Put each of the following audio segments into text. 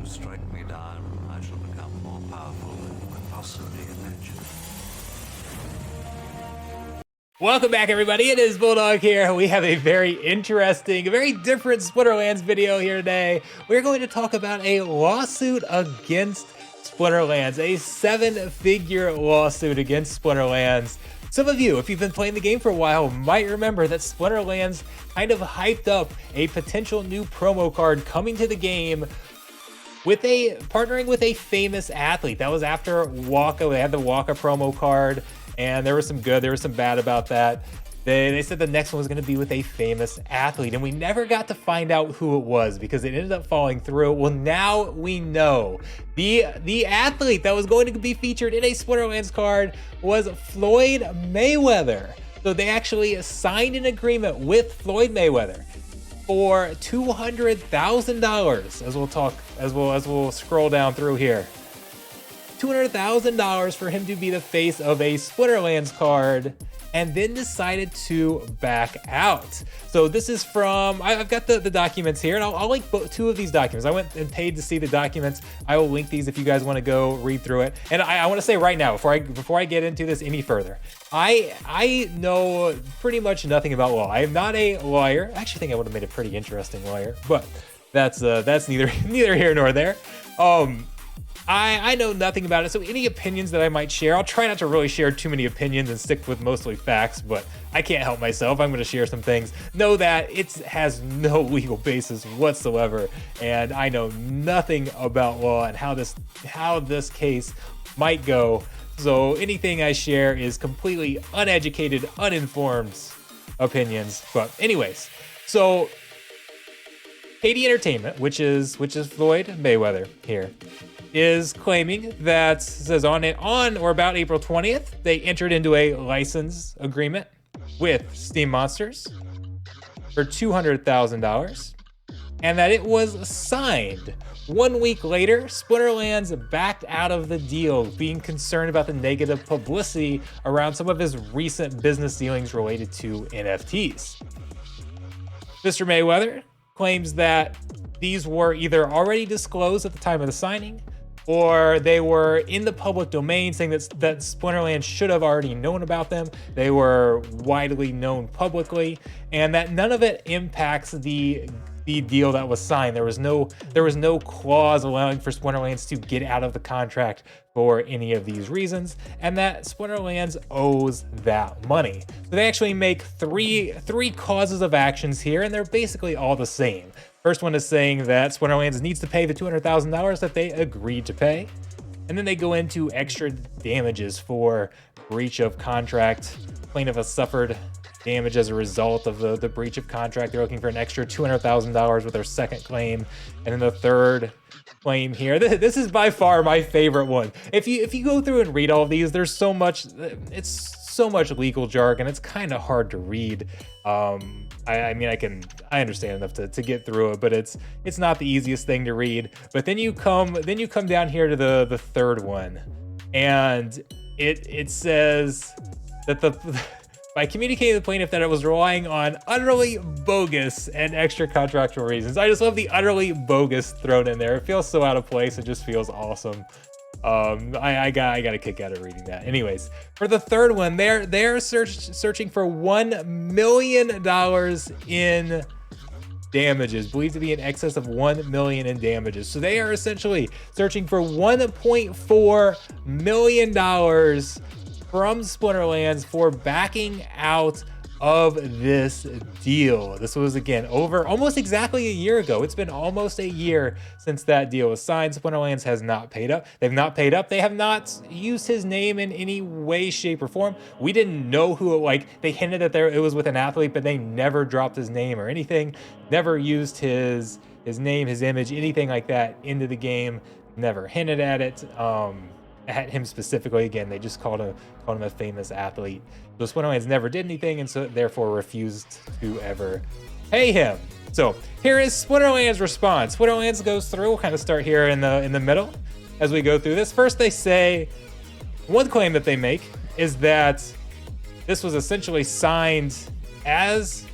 you strike me down, I shall become more powerful than you could possibly imagine. Welcome back, everybody. It is Bulldog here. We have a very interesting, very different Splinterlands video here today. We're going to talk about a lawsuit against Splinterlands, a 7-figure lawsuit against Splinterlands. Some of you, if you've been playing the game for a while, might remember that Splinterlands kind of hyped up a potential new promo card coming to the game with partnering with a famous athlete. That was after Waka. They had the Waka promo card, and there was some good, there was some bad about that. They said the next one was going to be with a famous athlete, and we never got to find out who it was because it ended up falling through. Well, now we know. The athlete that was going to be featured in a Splinterlands card was Floyd Mayweather. So they actually signed an agreement with Floyd Mayweather for $200,000, as we'll scroll down through here. $200,000 for him to be the face of a Splinterlands card, and then decided to back out. So this is from, I've got the documents here, and I'll link two of these documents. I went and paid to see the documents. I will link these if you guys want to go read through it. And I want to say right now, before I get into this any further, I know pretty much nothing about law. I am not a lawyer. I actually think I would have made a pretty interesting lawyer, but that's neither here nor there. I know nothing about it, so any opinions that I might share, I'll try not to really share too many opinions and stick with mostly facts, but I can't help myself. I'm going to share some things. Know that it has no legal basis whatsoever, and I know nothing about law and how this case might go. So anything I share is completely uneducated, uninformed opinions. But anyways, so KD Entertainment, which is Floyd Mayweather here, is claiming that, says on or about April 20th, they entered into a license agreement with Steam Monsters for $200,000, and that it was signed. 1 week later, Splinterlands backed out of the deal, being concerned about the negative publicity around some of his recent business dealings related to NFTs. Mr. Mayweather claims that these were either already disclosed at the time of the signing, or they were in the public domain, saying that Splinterlands should have already known about them. They were widely known publicly, and that none of it impacts the deal that was signed. There was no clause allowing for Splinterlands to get out of the contract for any of these reasons, and that Splinterlands owes that money. So they actually make three causes of actions here, and they're basically all the same. First one is saying that Splinterlands needs to pay the $200,000 that they agreed to pay. And then they go into extra damages for breach of contract. Plaintiff has suffered damage as a result of the breach of contract. They're looking for an extra $200,000 with their second claim. And then the third claim here, this is by far my favorite one. If you go through and read all of these, there's so much, it's so much legal jargon. It's kind of hard to read. I mean, I understand enough to get through it, but it's not the easiest thing to read. But then you come down here to the third one, and it says that by communicating to the plaintiff that it was relying on utterly bogus and extra contractual reasons. I just love the utterly bogus thrown in there. It feels so out of place. It just feels awesome. I got a kick out of reading that. Anyways, for the third one, they're searching for $1 million in damages, believed to be in excess of $1 million in damages. So they are essentially searching for $1.4 million from Splinterlands for backing out of this deal. This was, again, over almost exactly a year ago. It's been almost a year since that deal was signed. Splinterlands has not paid up. They've not paid up. They have not used his name in any way, shape, or form. We didn't know who they hinted that it was with an athlete, but they never dropped his name or anything. Never used his name, his image, anything like that into the game. Never hinted at it. At him specifically. Again, they just called him a famous athlete. So Splinterlands never did anything, and so therefore refused to ever pay him. So here is Splinterlands' response. Splinterlands goes through. We'll kind of start here in the middle as we go through this. First, they say one claim that they make is that this was essentially signed as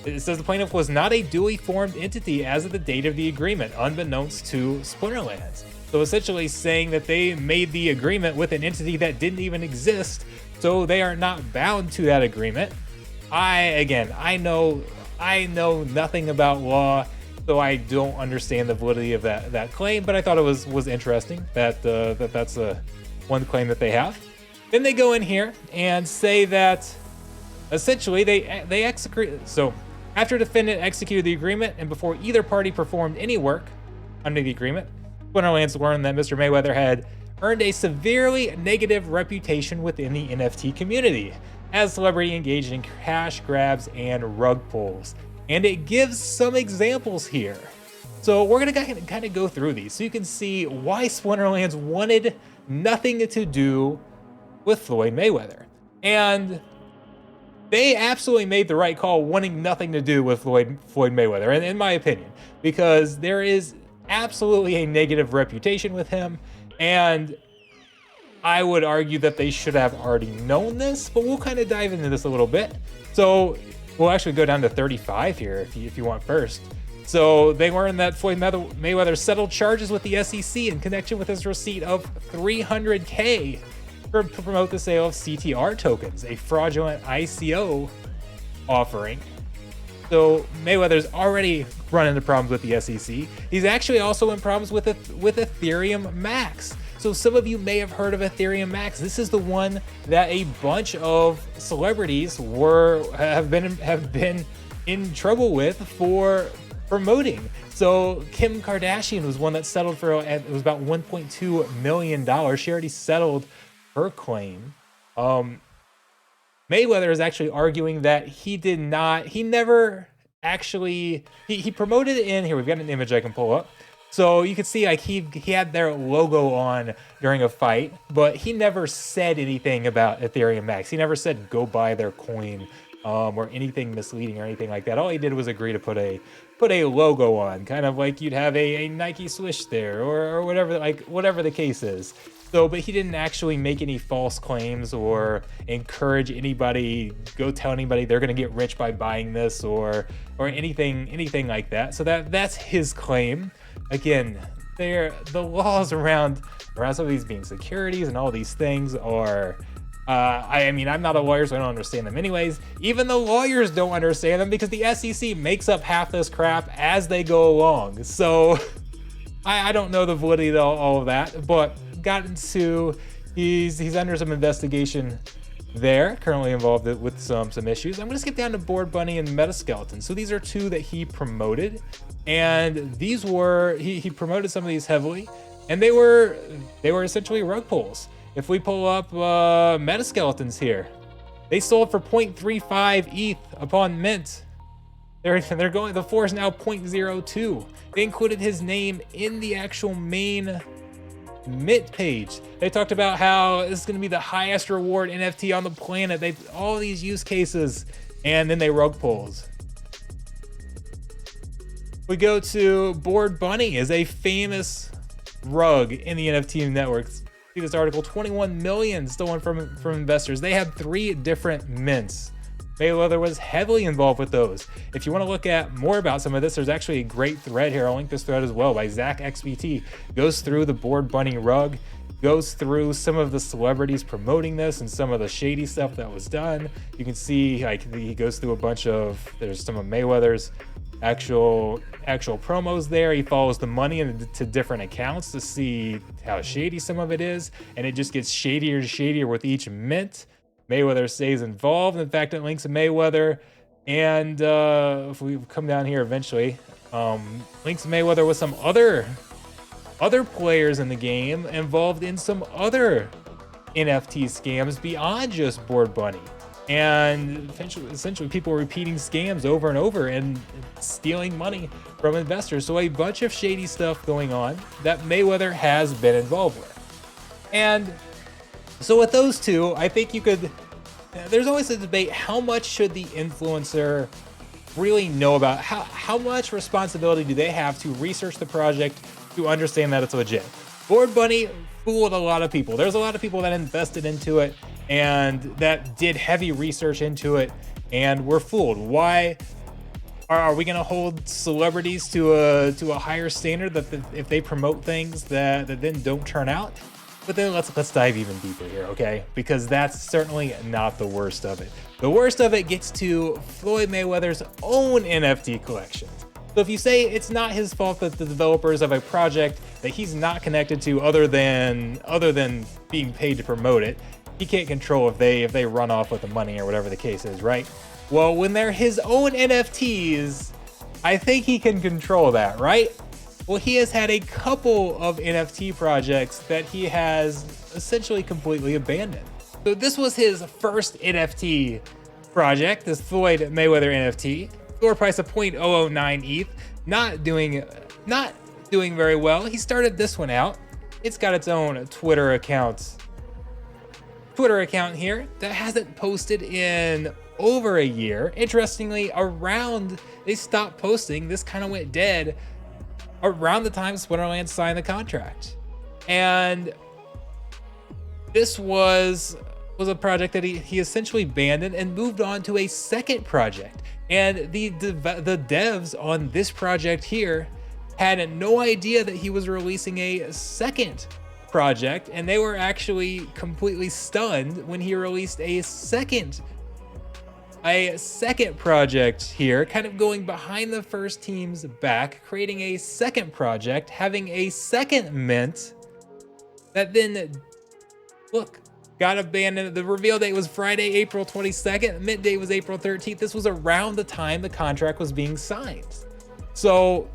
It says the plaintiff was not a duly formed entity as of the date of the agreement, unbeknownst to Splinterlands. So essentially saying that they made the agreement with an entity that didn't even exist, so they are not bound to that agreement. I know nothing about law, so I don't understand the validity of that claim, but I thought it was interesting that that's one claim that they have. Then they go in here and say that essentially they execute. So after defendant executed the agreement and before either party performed any work under the agreement, Splinterlands learned that Mr. Mayweather had earned a severely negative reputation within the NFT community as celebrity engaged in cash grabs and rug pulls. And it gives some examples here. So we're gonna kind of go through these so you can see why Splinterlands wanted nothing to do with Floyd Mayweather. And they absolutely made the right call wanting nothing to do with Floyd Mayweather, in my opinion, because there is absolutely a negative reputation with him, and I would argue that they should have already known this, but we'll kind of dive into this a little bit. So we'll actually go down to 35 here if you want first. So they learned that Floyd Mayweather settled charges with the SEC in connection with his receipt of $300K to promote the sale of CTR tokens, a fraudulent ICO offering. So Mayweather's already run into problems with the SEC. He's actually also in problems with Ethereum Max. So some of you may have heard of Ethereum Max. This is the one that a bunch of celebrities have been in trouble with for promoting. So Kim Kardashian was one that settled for, it was about $1.2 million. She already settled her claim. Mayweather is actually arguing that he never actually, he promoted it in here. We've got an image I can pull up. So you can see like he had their logo on during a fight, but he never said anything about Ethereum Max. He never said go buy their coin or anything misleading or anything like that. All he did was agree to put a logo on, kind of like you'd have a Nike swoosh there or whatever the case is. So, but he didn't actually make any false claims or encourage anybody, go tell anybody they're gonna get rich by buying this or anything like that. So that's his claim. Again, the laws around some of these being securities and all these things are, I mean, I'm not a lawyer, so I don't understand them anyways. Even the lawyers don't understand them because the SEC makes up half this crap as they go along. So I don't know the validity of all of that, but he's under some investigation there, currently involved with some issues. I'm gonna skip down to Board Bunny and Metaskeleton. So these are two that he promoted, and these were he promoted some of these heavily, and they were essentially rug pulls. If we pull up Metaskeletons here, they sold for 0.35 ETH upon mint. They're going, the floor is now 0.02. They included his name in the actual main mint page. They talked about how this is going to be the highest reward NFT on the planet. All these use cases, and then they rug pulls. We go to Board Bunny is a famous rug in the NFT network. See this article, 21 million stolen from investors. They had 3 different mints. Mayweather was heavily involved with those. If you want to look at more about some of this, there's actually a great thread here. I'll link this thread as well by Zach XBT. Goes through the Board Bunny rug, goes through some of the celebrities promoting this and some of the shady stuff that was done. You can see like he goes through a bunch of, there's some of Mayweather's actual promos there. He follows the money into different accounts to see how shady some of it is, and it just gets shadier and shadier with each mint. Mayweather stays involved. In fact, it links Mayweather, and if we come down here eventually, links Mayweather with some other players in the game involved in some other NFT scams beyond just Board Bunny. And essentially people repeating scams over and over and stealing money from investors. So a bunch of shady stuff going on that Mayweather has been involved with. And so with those two, I think there's always a debate, how much should the influencer really know about, how much responsibility do they have to research the project to understand that it's legit? Board Bunny fooled a lot of people. There's a lot of people that invested into it and that did heavy research into it and were fooled. Why? Are we gonna hold celebrities to a higher standard that if they promote things that then don't turn out? But then let's dive even deeper here, okay? Because that's certainly not the worst of it. The worst of it gets to Floyd Mayweather's own NFT collection. So if you say it's not his fault that the developers of a project that he's not connected to other than being paid to promote it, he can't control if they run off with the money or whatever the case is, right? Well, when they're his own NFTs, I think he can control that, right? Well, he has had a couple of NFT projects that he has essentially completely abandoned. So this was his first NFT project, this Floyd Mayweather NFT. Floor price of 0.009 ETH, not doing very well. He started this one out. It's got its own Twitter account here that hasn't posted in over a year. Interestingly, they stopped posting. This kind of went dead around the time Splinterlands signed the contract. And this was a project that he essentially abandoned and moved on to a second project. And the devs on this project here had no idea that he was releasing a second project, and they were actually completely stunned when he released a second project here, kind of going behind the first team's back, creating a second project, having a second mint that then, look, got abandoned. The reveal date was Friday, April 22nd. Mint date was April 13th. This was around the time the contract was being signed. So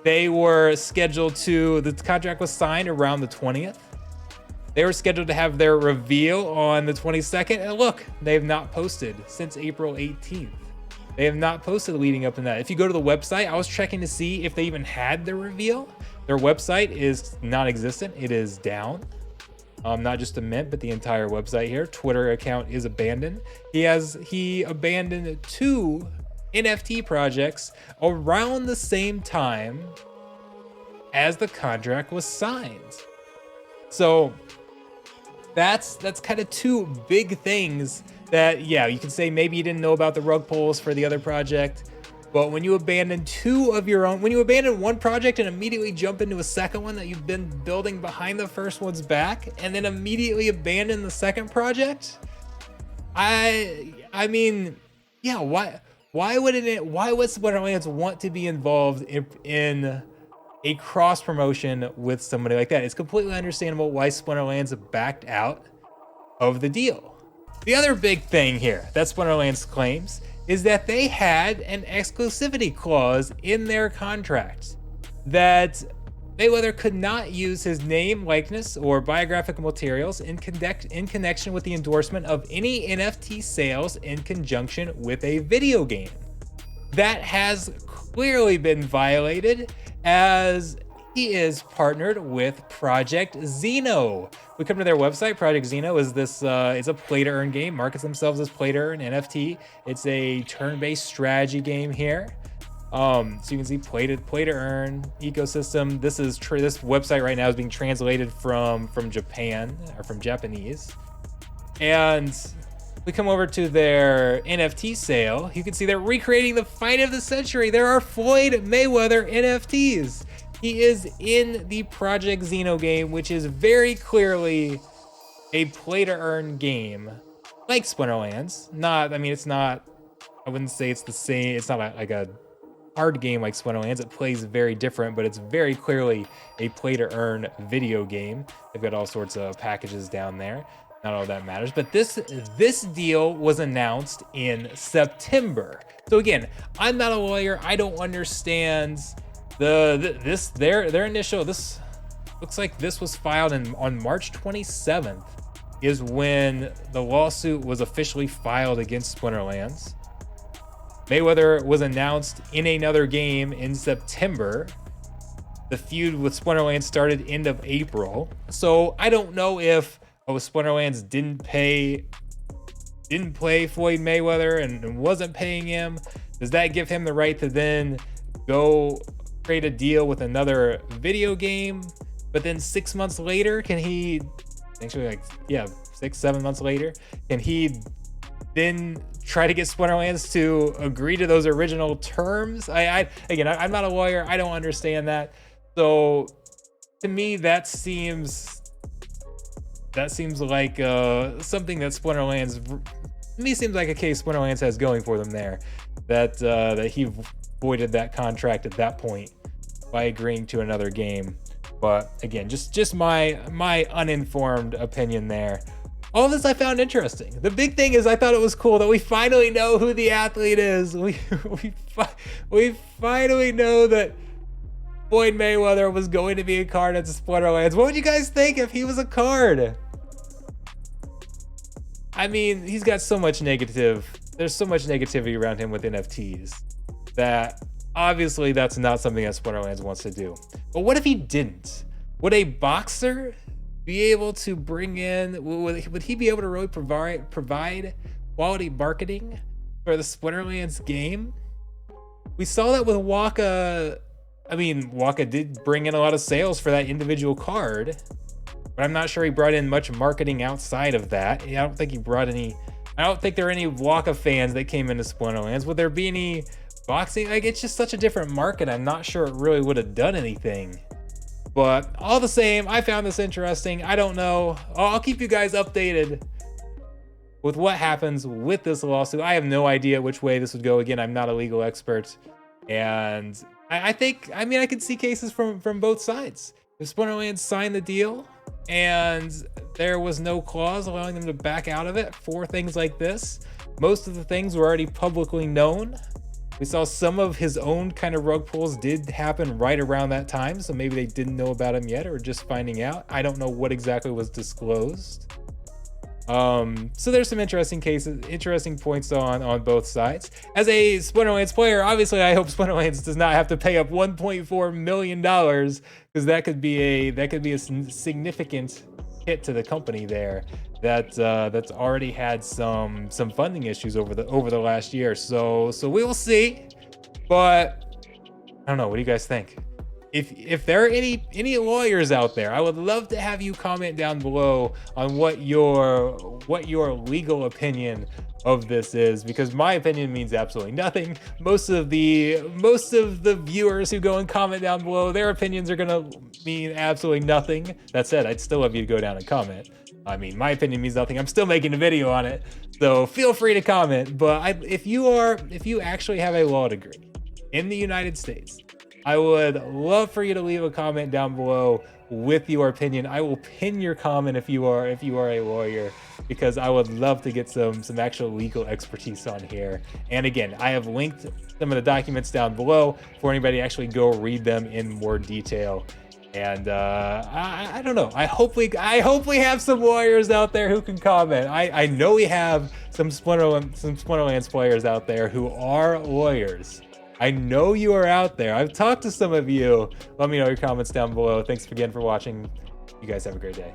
they were scheduled the contract was signed around the 20th. They were scheduled to have their reveal on the 22nd, and look, they have not posted since April 18th. They have not posted leading up to that. If you go to the website, I was checking to see if they even had their reveal. Their website is non-existent. It is down. Not just the mint, but the entire website here. Twitter account is abandoned. He abandoned 2 NFT projects around the same time as the contract was signed. So that's kind of 2 big things that, yeah, you can say maybe you didn't know about the rug pulls for the other project, but when you abandon when you abandon one project and immediately jump into a second one that you've been building behind the first one's back, and then immediately abandon the second project, I mean, yeah, why would Splinterlands want to be involved in a cross promotion with somebody like that? It's completely understandable why Splinterlands backed out of the deal. The other big thing here that Splinterlands claims is that they had an exclusivity clause in their contract that Mayweather could not use his name, likeness, or biographical materials in connection with the endorsement of any NFT sales in conjunction with a video game. That has clearly been violated, as he is partnered with Project Xeno. We come to their website. Project Xeno is it's a play to earn game, markets themselves as play to earn NFT. It's a turn-based strategy game here. So you can see play to earn ecosystem. This website right now is being translated from Japan, or from Japanese. And we come over to their NFT sale. You can see they're recreating the fight of the century. There are Floyd Mayweather NFTs. He is in the Project Xeno game, which is very clearly a play-to-earn game, like Splinterlands. It's not, I wouldn't say it's the same. It's not like a hard game like Splinterlands. It plays very different, but it's very clearly a play-to-earn video game. They've got all sorts of packages down there. Not all that matters, but this deal was announced in September. So again, I'm not a lawyer. I don't understand their initial. This looks like this was filed on March 27th is when the lawsuit was officially filed against Splinterlands. Mayweather was announced in another game in September. The feud with Splinterlands started end of April. So I don't know if Splinterlands didn't play Floyd Mayweather and wasn't paying him. Does that give him the right to then go create a deal with another video game? But then 6 months later, can he, actually 6-7 months later, can he then try to get Splinterlands to agree to those original terms. I'm not a lawyer. I don't understand that. So to me, that seems like something that Splinterlands, to me, seems like a case Splinterlands has going for them there. That he voided that contract at that point by agreeing to another game. But again, just my uninformed opinion there. All this I found interesting. The big thing is I thought it was cool that we finally know who the athlete is. We finally know that Floyd Mayweather was going to be a card at Splinterlands. What would you guys think if he was a card? I mean, he's got so much there's so much negativity around him with NFTs that obviously that's not something that Splinterlands wants to do. But what if he didn't? Would a boxer be able to bring in, would he be able to really provide quality marketing for the Splinterlands game? We saw that with Waka. I mean, Waka did bring in a lot of sales for that individual card, but I'm not sure he brought in much marketing outside of that. I don't think he brought any, I don't think there were any Waka fans that came into Splinterlands. Would there be any boxing? Like, it's just such a different market. I'm not sure it really would have done anything. But all the same, I found this interesting. I don't know. I'll keep you guys updated with what happens with this lawsuit. I have no idea which way this would go. Again, I'm not a legal expert. And I think, I mean, I could see cases from both sides. If Splinterlands signed the deal and there was no clause allowing them to back out of it for things like this, most of the things were already publicly known. We saw some of his own kind of rug pulls did happen right around that time, so maybe they didn't know about him yet or just finding out. I don't know what exactly was disclosed. So there's some interesting points on both sides. As a Splinterlands player, obviously I hope Splinterlands does not have to pay up $1.4 million, because that could be a significant hit to the company there that's already had some funding issues over the last year. So we will see. But I don't know, what do you guys think? If there are any lawyers out there, I would love to have you comment down below on what your legal opinion of this is, because my opinion means absolutely nothing. Most of the viewers who go and comment down below, their opinions are gonna mean absolutely nothing. That said, I'd still love you to go down and comment. I mean, my opinion means nothing. I'm still making a video on it, so feel free to comment. But if you actually have a law degree in the United States, I would love for you to leave a comment down below with your opinion. I will pin your comment if you are a lawyer, because I would love to get some actual legal expertise on here. And again, I have linked some of the documents down below for anybody to actually go read them in more detail. And I don't know. I hope we have some lawyers out there who can comment. I know we have some Splinterlands players out there who are lawyers. I know you are out there. I've talked to some of you. Let me know your comments down below. Thanks again for watching. You guys have a great day.